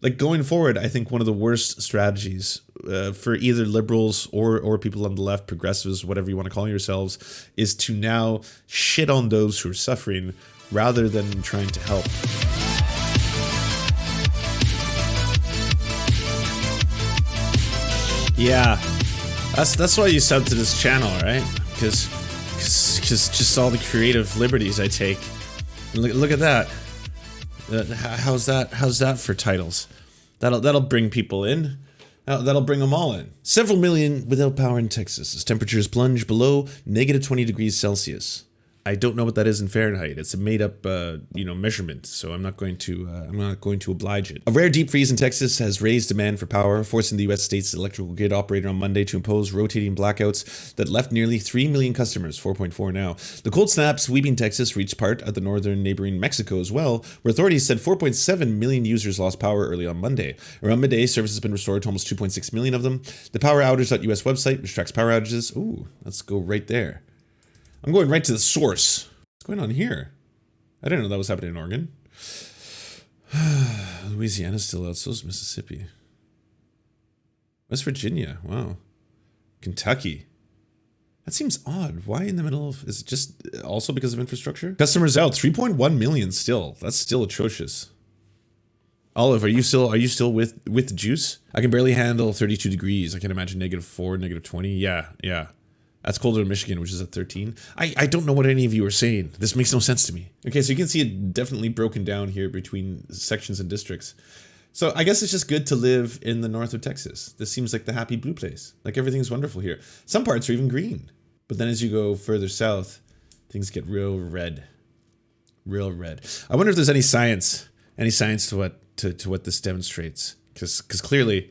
Like going forward, I think one of the worst strategies for either liberals or people on the left, progressives, whatever you want to call yourselves, is to now shit on those who are suffering rather than trying to help. Yeah, that's why you sub to this channel, right? Because just all the creative liberties I take. Look at that. How's that for titles? That'll bring people in. That'll bring them all in. Several million without power in Texas as temperatures plunge below negative 20 degrees Celsius. I don't know what that is in Fahrenheit. It's a made-up, measurement, so I'm not going to oblige it. A rare deep freeze in Texas has raised demand for power, forcing the U.S. state's electrical grid operator on Monday to impose rotating blackouts that left nearly 3 million customers, 4.4 now. The cold snap sweeping Texas reached part of the northern neighboring Mexico as well, where authorities said 4.7 million users lost power early on Monday. Around midday, service has been restored to almost 2.6 million of them. The power outage.us website, which tracks power outages. Ooh, let's go right there. I'm going right to the source. What's going on here? I didn't know that was happening in Oregon. Louisiana's still out, so is Mississippi. West Virginia, wow. Kentucky. That seems odd. Why in the middle of, is it just also because of infrastructure? Customers out, 3.1 million still. That's still atrocious. Olive, are you still with juice? I can barely handle 32 degrees. I can imagine -4, -20. Yeah. That's colder than Michigan, which is at 13. I don't know what any of you are saying. This makes no sense to me. Okay, so you can see it definitely broken down here between sections and districts. So I guess it's just good to live in the north of Texas. This seems like the happy blue place. Like everything's wonderful here. Some parts are even green. But then as you go further south, things get real red. Real red. I wonder if there's any science to what this demonstrates. Because clearly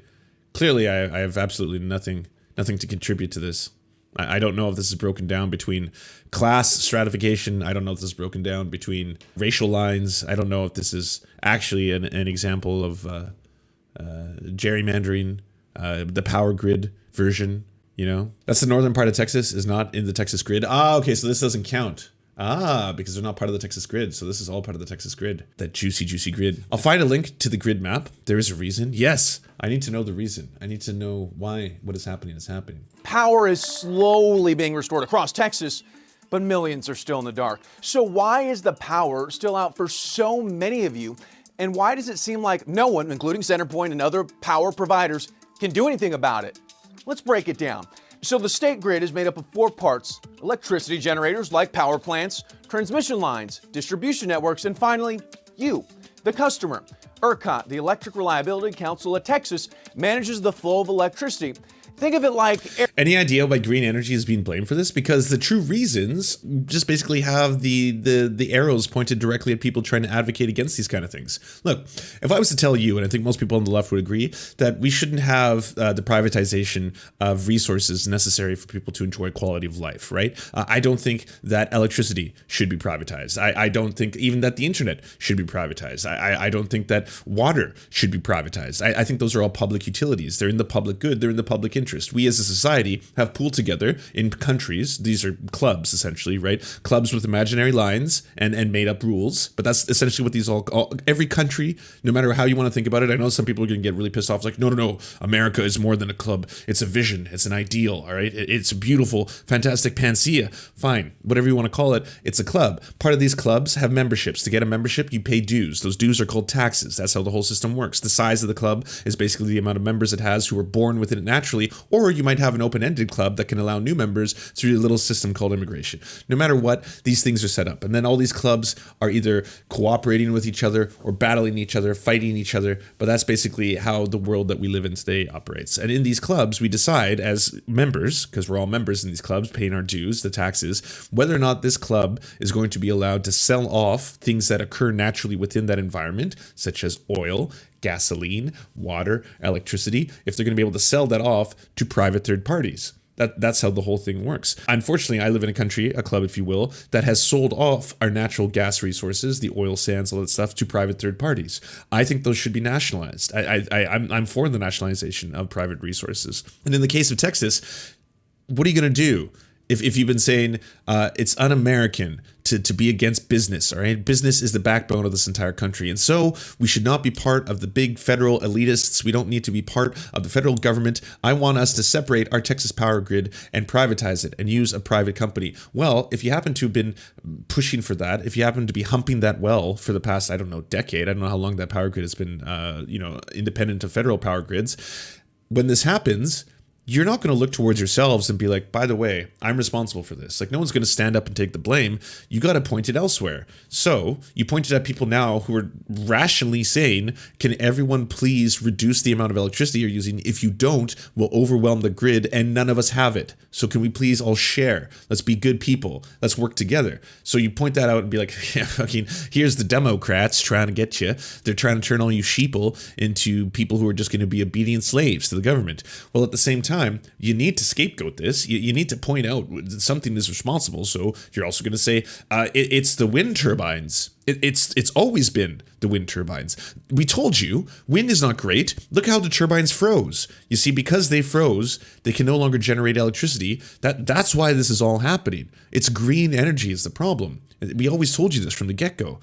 I have absolutely nothing to contribute to this. I don't know if this is broken down between class stratification. I don't know if this is broken down between racial lines. I don't know if this is actually an example of gerrymandering, the power grid version, you know? That's the northern part of Texas, is not in the Texas grid. Ah, okay, so this doesn't count. Ah, because they're not part of the Texas grid. So this is all part of the Texas grid. That juicy grid. I'll find a link to the grid map. There is a reason. Yes, I need to know the reason. I need to know why what is happening is happening. Power is slowly being restored across Texas, but millions are still in the dark. So why is the power still out for so many of you? And why does it seem like no one, including CenterPoint and other power providers, can do anything about it? Let's break it down. So the state grid is made up of 4 parts: electricity generators like power plants, transmission lines, distribution networks, and finally, you, the customer. ERCOT, the Electric Reliability Council of Texas, manages the flow of electricity. Think of it like... Any idea why green energy is being blamed for this? Because the true reasons just basically have the arrows pointed directly at people trying to advocate against these kind of things. Look, if I was to tell you, and I think most people on the left would agree, that we shouldn't have the privatization of resources necessary for people to enjoy quality of life, right? I don't think that electricity should be privatized. I don't think even that the internet should be privatized. I don't think that water should be privatized. I think those are all public utilities. They're in the public good. They're in the public interest. We as a society have pooled together in countries. These are clubs, essentially, right? Clubs with imaginary lines and made up rules. But that's essentially what these all every country, no matter how you want to think about it. I know some people are going to get really pissed off. Like, no. America is more than a club. It's a vision. It's an ideal. All right. It's a beautiful, fantastic panacea. Fine. Whatever you want to call it. It's a club. Part of these clubs have memberships. To get a membership, you pay dues. Those dues are called taxes. That's how the whole system works. The size of the club is basically the amount of members it has who are born within it naturally. Or you might have an open-ended club that can allow new members through a little system called immigration. No matter what, these things are set up. And then all these clubs are either cooperating with each other or battling each other, fighting each other. But that's basically how the world that we live in today operates. And in these clubs, we decide as members, because we're all members in these clubs, paying our dues, the taxes, whether or not this club is going to be allowed to sell off things that occur naturally within that environment, such as oil, gasoline, water, electricity, if they're going to be able to sell that off to private third parties. That's how the whole thing works. Unfortunately, I live in a country, a club, if you will, that has sold off our natural gas resources, the oil sands, all that stuff, to private third parties. I think those should be nationalized. I'm for the nationalization of private resources. And in the case of Texas, what are you going to do? If you've been saying it's un-American to be against business, all right? Business is the backbone of this entire country. And so we should not be part of the big federal elitists. We don't need to be part of the federal government. I want us to separate our Texas power grid and privatize it and use a private company. Well, if you happen to have been pushing for that, if you happen to be humping that well for the past, I don't know, decade, I don't know how long that power grid has been, independent of federal power grids. When this happens, you're not going to look towards yourselves and be like, by the way, I'm responsible for this. Like, no one's going to stand up and take the blame. You got to point it elsewhere. So you pointed at people now who are rationally saying, can everyone please reduce the amount of electricity you're using? If you don't, we'll overwhelm the grid and none of us have it. So can we please all share? Let's be good people. Let's work together. So you point that out and be like, yeah, fucking, here's the Democrats trying to get you. They're trying to turn all you sheeple into people who are just going to be obedient slaves to the government. Well, at the same time, you need to scapegoat this. You need to point out that something is responsible. So you're also going to say it's the wind turbines. It's always been the wind turbines. We told you wind is not great. Look how the turbines froze. You see, because they froze, they can no longer generate electricity. That's why this is all happening. It's green energy is the problem. We always told you this from the get-go.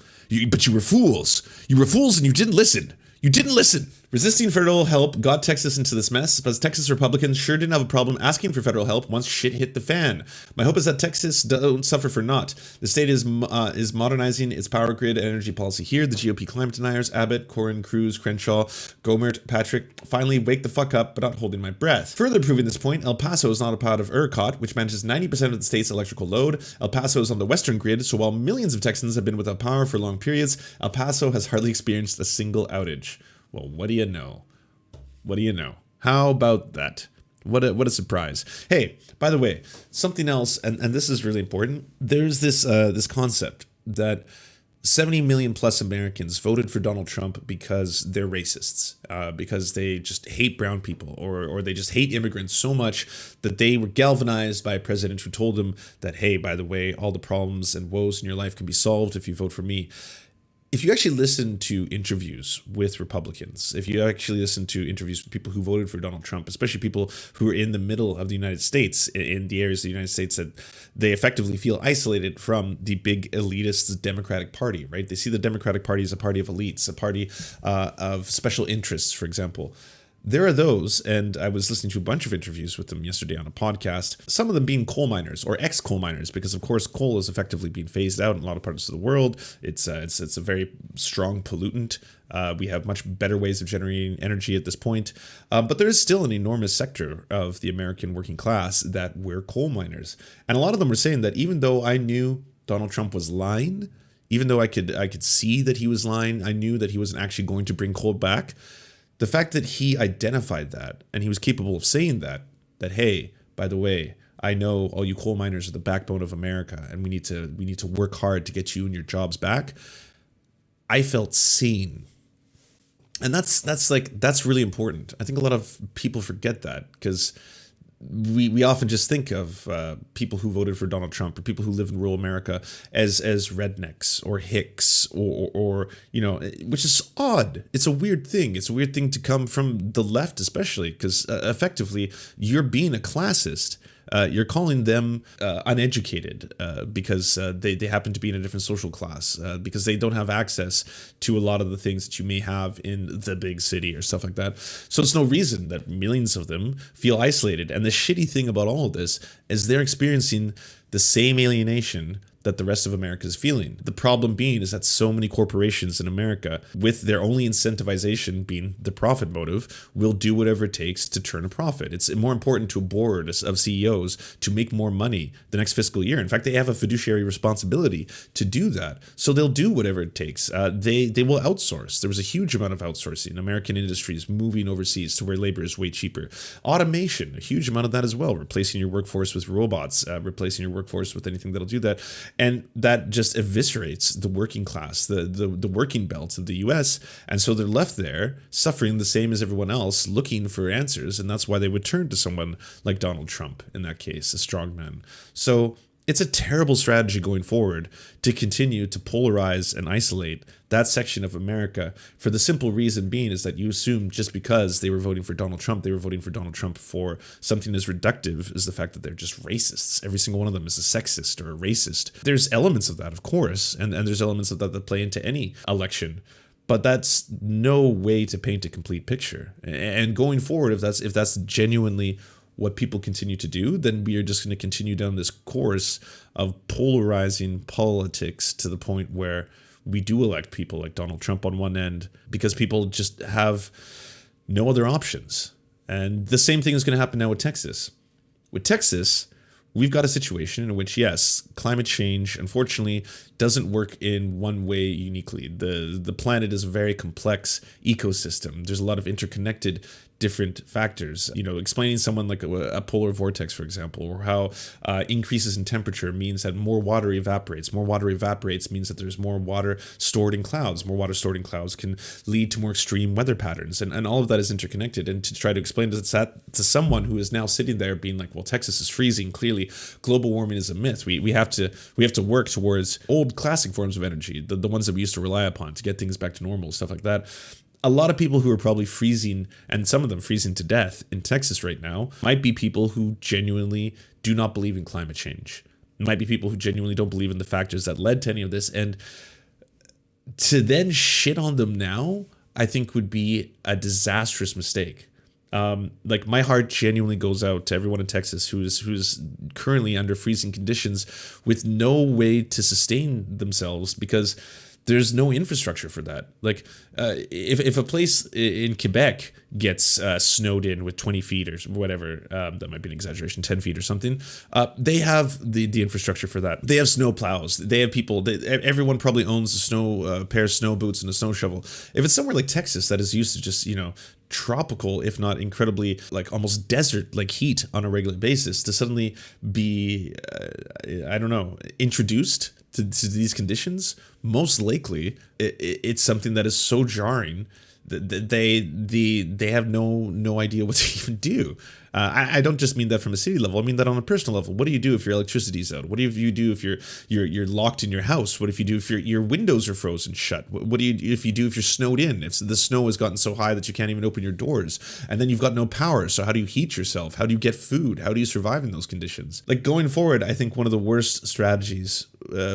But you were fools. You were fools and you didn't listen. You didn't listen. Resisting federal help got Texas into this mess, but Texas Republicans sure didn't have a problem asking for federal help once shit hit the fan. My hope is that Texas don't suffer for naught. The state is modernizing its power grid and energy policy here. The GOP climate deniers, Abbott, Cornyn, Cruz, Crenshaw, Gomert, Patrick, finally wake the fuck up, but not holding my breath. Further proving this point, El Paso is not a part of ERCOT, which manages 90% of the state's electrical load. El Paso is on the western grid, so while millions of Texans have been without power for long periods, El Paso has hardly experienced a single outage. Well, what do you know? What do you know? How about that? What a surprise. Hey, by the way, something else, and this is really important. There's this concept that 70 million plus Americans voted for Donald Trump because they're racists, because they just hate brown people, or they just hate immigrants so much that they were galvanized by a president who told them that, hey, by the way, all the problems and woes in your life can be solved if you vote for me. If you actually listen to interviews with Republicans, if you actually listen to interviews with people who voted for Donald Trump, especially people who are in the middle of the United States, in the areas of the United States that they effectively feel isolated from the big elitist Democratic Party, right? They see the Democratic Party as a party of elites, a party of special interests, for example. There are those, and I was listening to a bunch of interviews with them yesterday on a podcast, some of them being coal miners or ex-coal miners, because of course coal is effectively being phased out in a lot of parts of the world. It's a very strong pollutant. We have much better ways of generating energy at this point, but there is still an enormous sector of the American working class that were coal miners. And a lot of them were saying that even though I knew Donald Trump was lying, even though I could see that he was lying, I knew that he wasn't actually going to bring coal back. The fact that he identified that and he was capable of saying that, hey, by the way, I know all you coal miners are the backbone of America and we need to work hard to get you and your jobs back. I felt seen. And that's really important. I think a lot of people forget that because we often just think of people who voted for Donald Trump or people who live in rural America as rednecks or hicks or which is odd. It's a weird thing. It's a weird thing to come from the left, especially because effectively you're being a classist. You're calling them uneducated because they happen to be in a different social class, because they don't have access to a lot of the things that you may have in the big city or stuff like that. So it's no reason that millions of them feel isolated. And the shitty thing about all of this is they're experiencing the same alienation that the rest of America is feeling. The problem being is that so many corporations in America, with their only incentivization being the profit motive, will do whatever it takes to turn a profit. It's more important to a board of CEOs to make more money the next fiscal year. In fact, they have a fiduciary responsibility to do that. So they'll do whatever it takes. They will outsource. There was a huge amount of outsourcing. American industries moving overseas to where labor is way cheaper. Automation, a huge amount of that as well. Replacing your workforce with robots, replacing your workforce with anything that'll do that. And that just eviscerates the working class, the working belt of the US. And so they're left there suffering the same as everyone else, looking for answers. And that's why they would turn to someone like Donald Trump in that case, a strong man. So It's a terrible strategy going forward to continue to polarize and isolate that section of America, for the simple reason being is that you assume just because they were voting for Donald Trump, they were voting for Donald Trump for something as reductive as the fact that they're just racists. Every single one of them is a sexist or a racist. There's elements of that, of course, and there's elements of that play into any election. But that's no way to paint a complete picture. And going forward, if that's genuinely what people continue to do, then we are just going to continue down this course of polarizing politics to the point where we do elect people like Donald Trump on one end because people just have no other options. And the same thing is going to happen now with Texas. With Texas, we've got a situation in which, yes, climate change, unfortunately, doesn't work in one way uniquely. The planet is a very complex ecosystem. There's a lot of interconnected different factors. Explaining someone like a polar vortex, for example, or how increases in temperature means that more water evaporates. More water evaporates means that there's more water stored in clouds. More water stored in clouds can lead to more extreme weather patterns. And all of that is interconnected. And to try to explain that to someone who is now sitting there being like, well, Texas is freezing. Clearly, global warming is a myth. We have to work towards old classic forms of energy, the ones that we used to rely upon to get things back to normal, stuff like that. A lot of people who are probably freezing, and some of them freezing to death in Texas right now, might be people who genuinely do not believe in climate change. It might be people who genuinely don't believe in the factors that led to any of this. And to then shit on them now, I think would be a disastrous mistake. Like my heart genuinely goes out to everyone in Texas who's currently under freezing conditions with no way to sustain themselves because there's no infrastructure for that. Like, if a place in Quebec gets snowed in with 20 feet or whatever, that might be an exaggeration, 10 feet or something, they have the infrastructure for that. They have snow plows. They have people. Everyone probably owns a pair of snow boots and a snow shovel. If it's somewhere like Texas that is used to just, tropical, if not incredibly like almost desert like heat on a regular basis, to suddenly be, introduced to these conditions, most likely it's something that is so jarring that they have no idea what to even do. I don't just mean that from a city level. I mean that on a personal level. What do you do if your electricity's out? What do you do if you're locked in your house? What if you do if your windows are frozen shut? What do you if you're snowed in? If the snow has gotten so high that you can't even open your doors, and then you've got no power. So how do you heat yourself? How do you get food? How do you survive in those conditions? Like going forward, I think one of the worst strategies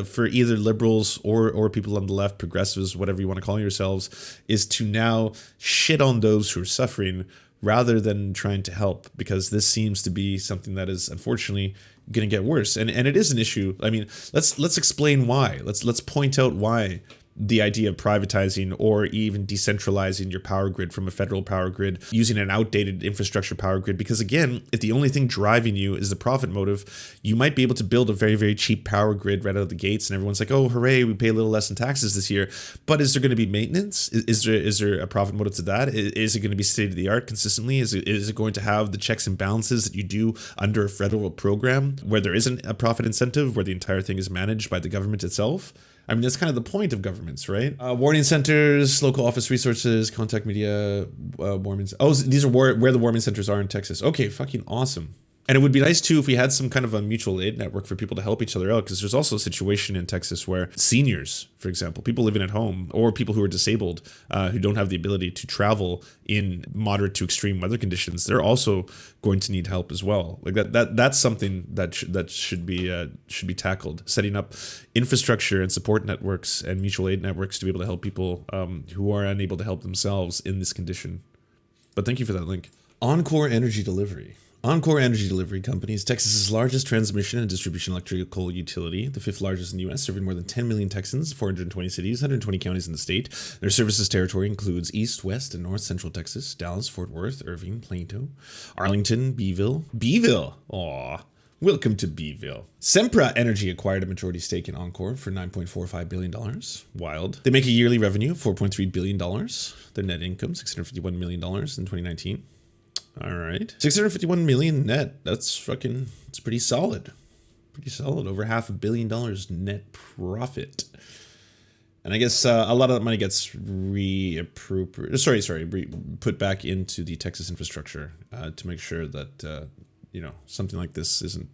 for either liberals or people on the left, progressives, whatever you want to call yourselves, is to now shit on those who are suffering rather than trying to help, because this seems to be something that is unfortunately going to get worse. And it is an issue. I mean, let's explain why. Let's point out why the idea of privatizing or even decentralizing your power grid from a federal power grid, using an outdated infrastructure power grid, because again, if the only thing driving you is the profit motive, you might be able to build a very, very cheap power grid right out of the gates and everyone's like, oh, hooray, we pay a little less in taxes this year. But is there going to be maintenance? Is there a profit motive to that? Is it going to be state of the art consistently? Is it going to have the checks and balances that you do under a federal program where there isn't a profit incentive, where the entire thing is managed by the government itself? I mean, that's kind of the point of governments, right? Warning centers, local office resources, contact media, warming. Oh, these are where the warming centers are in Texas. Okay, fucking awesome. And it would be nice too if we had some kind of a mutual aid network for people to help each other out, because there's also a situation in Texas where seniors, for example, people living at home, or people who are disabled, who don't have the ability to travel in moderate to extreme weather conditions, they're also going to need help as well. Like that's something that should be tackled. Setting up infrastructure and support networks and mutual aid networks to be able to help people who are unable to help themselves in this condition. But thank you for that link. Encore Energy Delivery. Encore Energy Delivery Company is Texas's largest transmission and distribution electrical utility, the fifth largest in the U.S., serving more than 10 million Texans, 420 cities, 120 counties in the state. Their services territory includes East, West, and North Central Texas, Dallas, Fort Worth, Irving, Plato, Arlington, Beeville. Beeville! Aw. Welcome to Beeville. Sempra Energy acquired a majority stake in Encore for $9.45 billion. Wild. They make a yearly revenue of $4.3 billion. Their net income, $651 million in 2019. All right. 651 million net. That's it's pretty solid. Pretty solid. Over $500 million net profit. And I guess a lot of that money gets put back into the Texas infrastructure to make sure that something like this isn't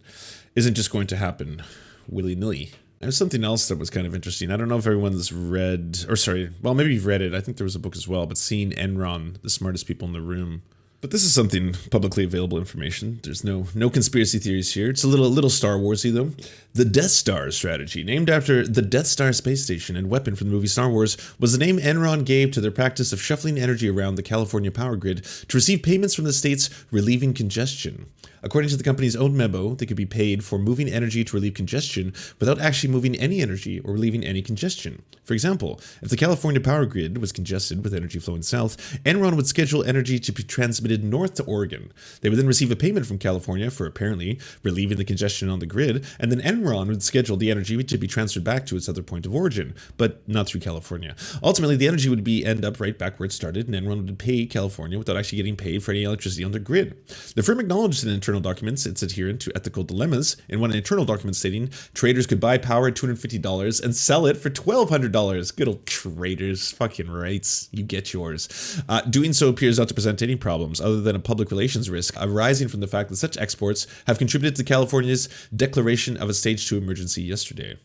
just going to happen willy-nilly. There's something else that was kind of interesting. I don't know if everyone's read, or sorry, well, maybe you've read it. I think there was a book as well, but seeing Enron, the smartest people in the room. But this is something publicly available information. There's no conspiracy theories here. It's a little Star Warsy though. The Death Star strategy, named after the Death Star space station and weapon from the movie Star Wars, was the name Enron gave to their practice of shuffling energy around the California power grid to receive payments from the states relieving congestion. According to the company's own memo, they could be paid for moving energy to relieve congestion without actually moving any energy or relieving any congestion. For example, if the California power grid was congested with energy flowing south, Enron would schedule energy to be transmitted north to Oregon. They would then receive a payment from California for apparently relieving the congestion on the grid, and then Enron would schedule the energy to be transferred back to its other point of origin, but not through California. Ultimately, the energy would end up right back where it started, and Enron would pay California without actually getting paid for any electricity on their grid. The firm acknowledged in internal documents its adherence to ethical dilemmas, in one internal document stating traders could buy power at $250 and sell it for $1,200. Good old traders, fucking rights, you get yours. Doing so appears not to present any problems other than a public relations risk arising from the fact that such exports have contributed to California's declaration of a stage 2 emergency yesterday.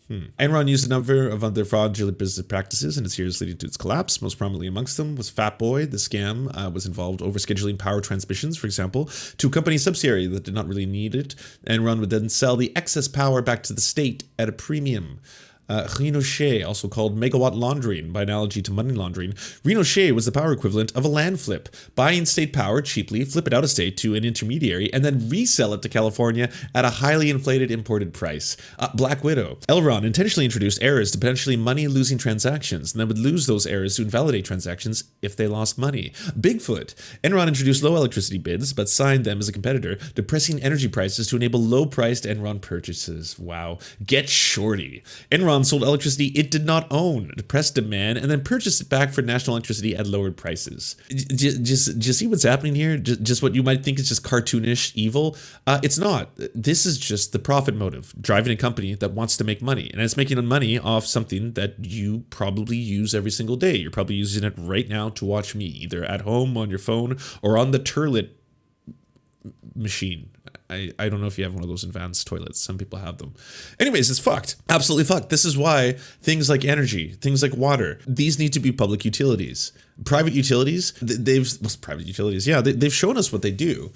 Enron used a number of other fraudulent business practices and its years leading to its collapse. Most prominently amongst them was Fat Boy. The scam was involved overscheduling power transmissions, for example, to a company subsidiary that did not really need it. Enron would then sell the excess power back to the state at a premium. Ricochet, also called megawatt laundering by analogy to money laundering. Ricochet was the power equivalent of a land flip, buying state power cheaply, flip it out of state to an intermediary, and then resell it to California at a highly inflated imported price. Black Widow. Enron intentionally introduced errors to potentially money-losing transactions, and then would lose those errors to invalidate transactions if they lost money. Bigfoot. Enron introduced low electricity bids, but signed them as a competitor, depressing energy prices to enable low-priced Enron purchases. Wow. Get shorty. Enron sold electricity it did not own, depressed demand, and then purchased it back for national electricity at lowered prices. Just see what's happening here? Just what you might think is just cartoonish evil? It's not. This is just the profit motive, driving a company that wants to make money. And it's making money off something that you probably use every single day. You're probably using it right now to watch me, either at home, on your phone, or on the turlet machine. I don't know if you have one of those advanced toilets. Some people have them. Anyways, it's fucked. Absolutely fucked. This is why things like energy, things like water, these need to be public utilities. Private utilities, they've shown us what they do.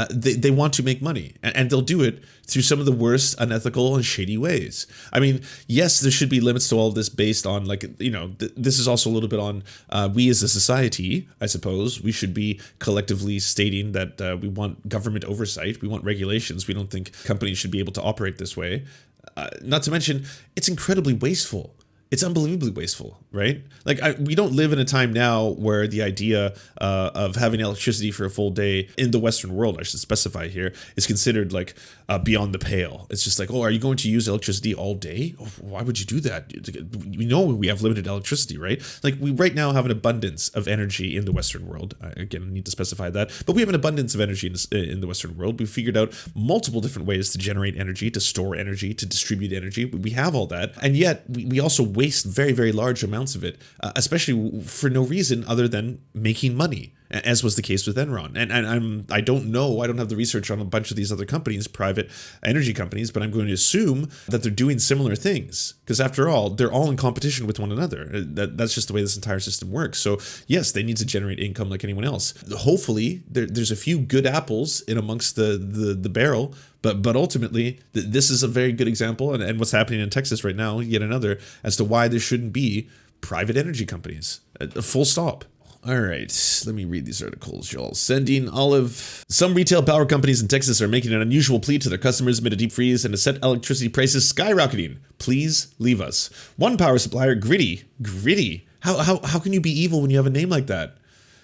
They want to make money, and they'll do it through some of the worst unethical and shady ways. I mean, yes, there should be limits to all of this based on, like, this is also a little bit on we as a society, I suppose. We should be collectively stating that we want government oversight. We want regulations. We don't think companies should be able to operate this way. Not to mention, it's incredibly wasteful. It's unbelievably wasteful, right? Like, we don't live in a time now where the idea of having electricity for a full day in the Western world, I should specify here, is considered like beyond the pale. It's just like, oh, are you going to use electricity all day? Oh, why would you do that? We know we have limited electricity, right? Like, we right now have an abundance of energy in the Western world. Again, I need to specify that. But we have an abundance of energy in the Western world. We've figured out multiple different ways to generate energy, to store energy, to distribute energy. We have all that. And yet, we also waste very, very large amounts of it, especially for no reason other than making money, as was the case with Enron. And I don't know, I don't have the research on a bunch of these other companies, private energy companies, but I'm going to assume that they're doing similar things, because after all, they're all in competition with one another. That's just the way this entire system works. So yes, they need to generate income like anyone else. Hopefully, there's a few good apples in amongst the barrel. But ultimately, this is a very good example, and what's happening in Texas right now, yet another, as to why there shouldn't be private energy companies. Full stop. All right, let me read these articles, y'all. Sending olive. Some retail power companies in Texas are making an unusual plea to their customers amid a deep freeze and to set electricity prices skyrocketing. Please leave us. One power supplier, Gritty. How can you be evil when you have a name like that?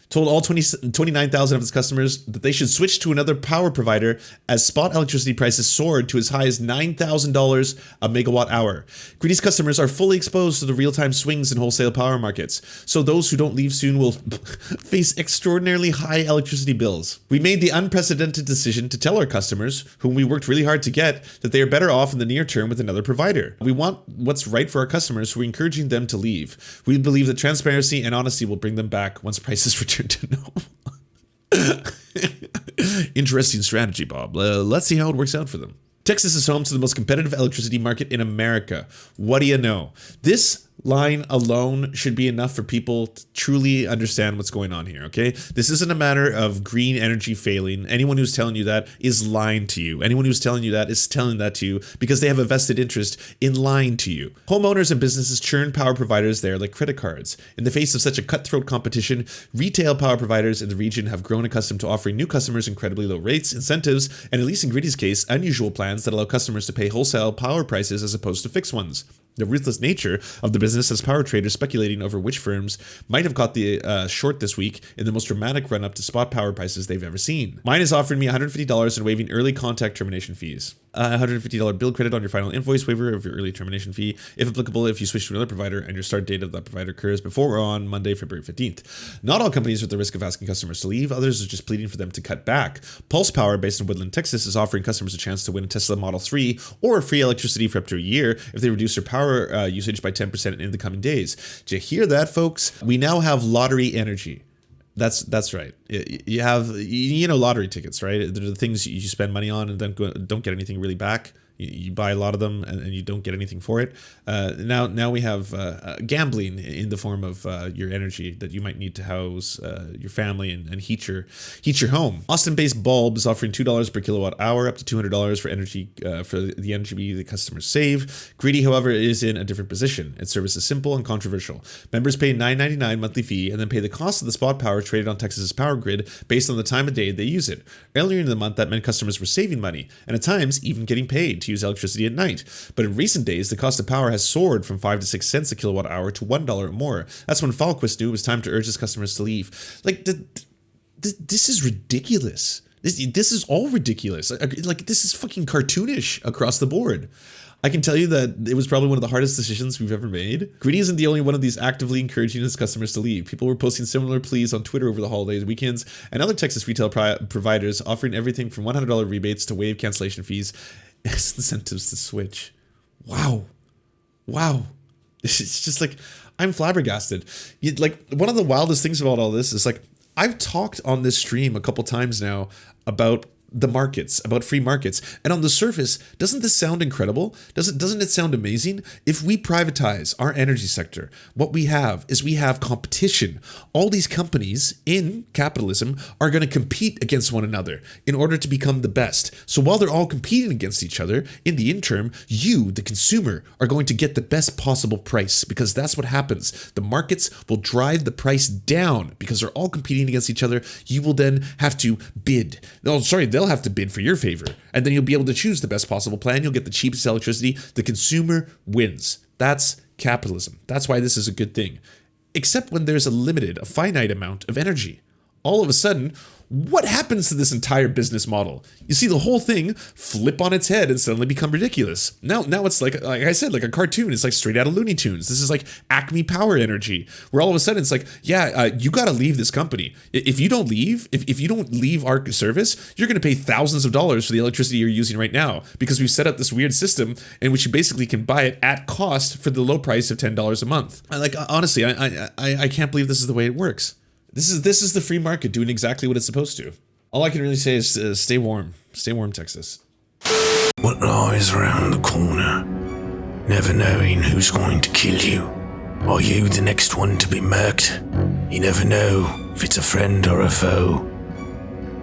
Told all 29,000 of its customers that they should switch to another power provider as spot electricity prices soared to as high as $9,000 a megawatt hour. Gritty's customers are fully exposed to the real-time swings in wholesale power markets, so those who don't leave soon will face extraordinarily high electricity bills. We made the unprecedented decision to tell our customers, whom we worked really hard to get, that they are better off in the near term with another provider. We want what's right for our customers, so we're encouraging them to leave. We believe that transparency and honesty will bring them back once prices return to normal. Interesting strategy, Bob. Let's see how it works out for them. Texas is home to the most competitive electricity market in America. What do you know? This line alone should be enough for people to truly understand what's going on here, okay? This isn't a matter of green energy failing. Anyone who's telling you that is lying to you. Anyone who's telling you that is telling that to you because they have a vested interest in lying to you. Homeowners and businesses churn power providers there like credit cards. In the face of such a cutthroat competition, retail power providers in the region have grown accustomed to offering new customers incredibly low rates, incentives, and at least in Gritty's case, unusual plans that allow customers to pay wholesale power prices as opposed to fixed ones. The ruthless nature of the business has power traders speculating over which firms might have caught the short this week in the most dramatic run-up to spot power prices they've ever seen. Mine is offering me $150 and waiving early contact termination fees. $150 bill credit on your final invoice, waiver of your early termination fee, if applicable, if you switch to another provider and your start date of that provider occurs before or on Monday, February 15th. Not all companies are at the risk of asking customers to leave. Others are just pleading for them to cut back. Pulse Power, based in Woodland, Texas, is offering customers a chance to win a Tesla Model 3 or free electricity for up to a year if they reduce their power usage by 10% in the coming days. Did you hear that, folks? We now have lottery energy. That's right. You have, lottery tickets, right? They're the things you spend money on and then don't get anything really back. You buy a lot of them and you don't get anything for it. Now we have gambling in the form of your energy that you might need to house your family and heat your home. Austin-based Bulb is offering $2 per kilowatt hour, up to $200 for energy for the energy the customers save. Greedy, however, is in a different position. Its service is simple and controversial. Members pay $9.99 monthly fee and then pay the cost of the spot power traded on Texas's power grid based on the time of day they use it. Earlier in the month, that meant customers were saving money and at times even getting paid to use electricity at night. But in recent days, the cost of power has soared from 5 to 6 cents a kilowatt hour to $1 or more. That's when Falquist knew it was time to urge his customers to leave. Like, this is ridiculous. This is all ridiculous. Like, this is fucking cartoonish across the board. I can tell you that it was probably one of the hardest decisions we've ever made. Greedy isn't the only one of these actively encouraging his customers to leave. People were posting similar pleas on Twitter over the holidays, weekends, and other Texas retail providers offering everything from $100 rebates to waive cancellation fees as incentives to switch. Wow. It's just like, I'm flabbergasted. Like, one of the wildest things about all this is, like, I've talked on this stream a couple times now about the markets, about free markets. And on the surface, doesn't this sound incredible? Doesn't it sound amazing? If we privatize our energy sector, what we have is we have competition. All these companies in capitalism are going to compete against one another in order to become the best. So while they're all competing against each other, in the interim, you, the consumer, are going to get the best possible price because that's what happens. The markets will drive the price down because they're all competing against each other. You will then have to bid. They'll have to bid for your favor, and then you'll be able to choose the best possible plan. You'll get the cheapest electricity. The consumer wins. That's capitalism. That's why this is a good thing. Except when there's a finite amount of energy. All of a sudden, what happens to this entire business model? You see the whole thing flip on its head and suddenly become ridiculous. Now it's like I said, like a cartoon. It's like straight out of Looney Tunes. This is like Acme Power Energy, where all of a sudden it's like, you got to leave this company. If you don't leave, if you don't leave our service, you're going to pay thousands of dollars for the electricity you're using right now because we've set up this weird system in which you basically can buy it at cost for the low price of $10 a month. Honestly, I can't believe this is the way it works. This is the free market doing exactly what it's supposed to. All I can really say is stay warm. Stay warm, Texas. What lies around the corner? Never knowing who's going to kill you. Are you the next one to be murked? You never know if it's a friend or a foe.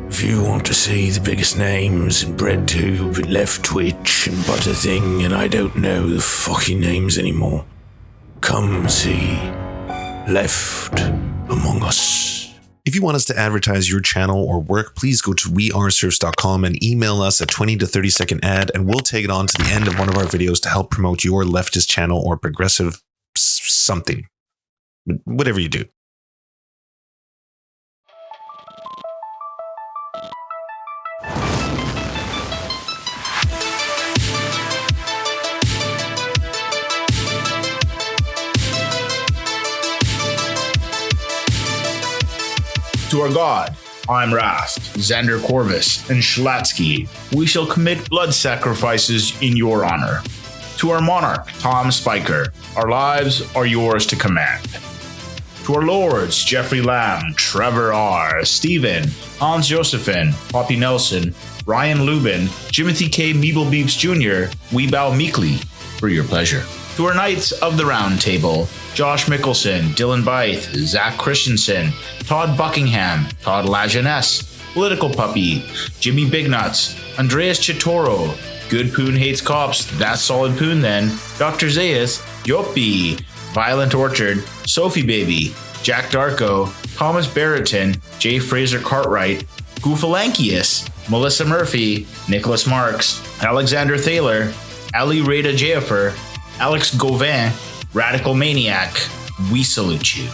If you want to see the biggest names in BreadTube and Left Twitch and Butterthing and I don't know the fucking names anymore, come see Left Among Us. If you want us to advertise your channel or work, please go to weareserfs.com and email us a 20 to 30 second ad, and we'll take it on to the end of one of our videos to help promote your leftist channel or progressive something. Whatever you do. To our God, I'm Rast, Xander Corvus, and Schlatsky, we shall commit blood sacrifices in your honor. To our monarch, Tom Spiker, our lives are yours to command. To our lords, Jeffrey Lamb, Trevor R., Stephen, Hans Josephine, Poppy Nelson, Ryan Lubin, Jimothy K. Meeblebeeps Jr., we bow meekly for your pleasure. To our Knights of the Round Table, Josh Mickelson, Dylan Bythe, Zach Christensen, Todd Buckingham, Todd Lajeunesse, Political Puppy, Jimmy Bignuts, Andreas Chitoro, Good Poon Hates Cops, That's Solid Poon Then, Dr. Zayas, Yoppie, Violent Orchard, Sophie Baby, Jack Darko, Thomas Barretton, J. Fraser Cartwright, Goofalankius, Melissa Murphy, Nicholas Marks, Alexander Thaler, Ali Rada Jaffer, Alex Gauvin, Radical Maniac, we salute you.